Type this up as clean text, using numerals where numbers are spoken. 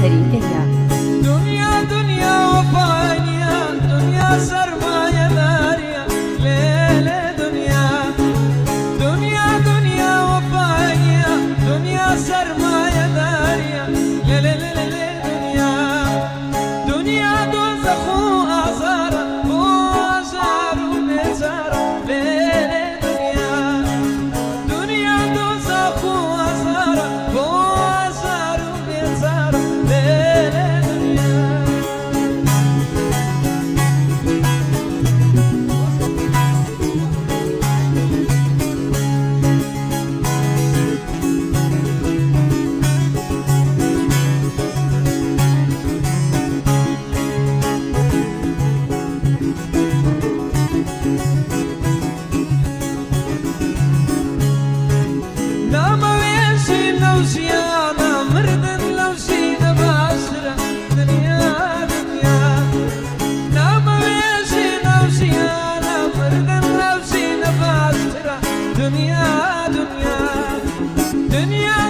سرينكيا دنيا دنيا وفانية دنيا سرماية دارية ليلة دنيا دنيا دنيا وفانية دنيا سرماية دارية ليلة ليلة دنيا دنيا دوزخ وآزارة وآزار وبزارة ليلة دنيا دنيا دوزخ وآزارة وآزار وبزارة ليلة دنيا ناما ويشي لو شيانا مردن لو شينا باشرة دنيا دنيا ناما ويشي لو شيانا مردن لو شينا باشرة دنيا دنيا دنيا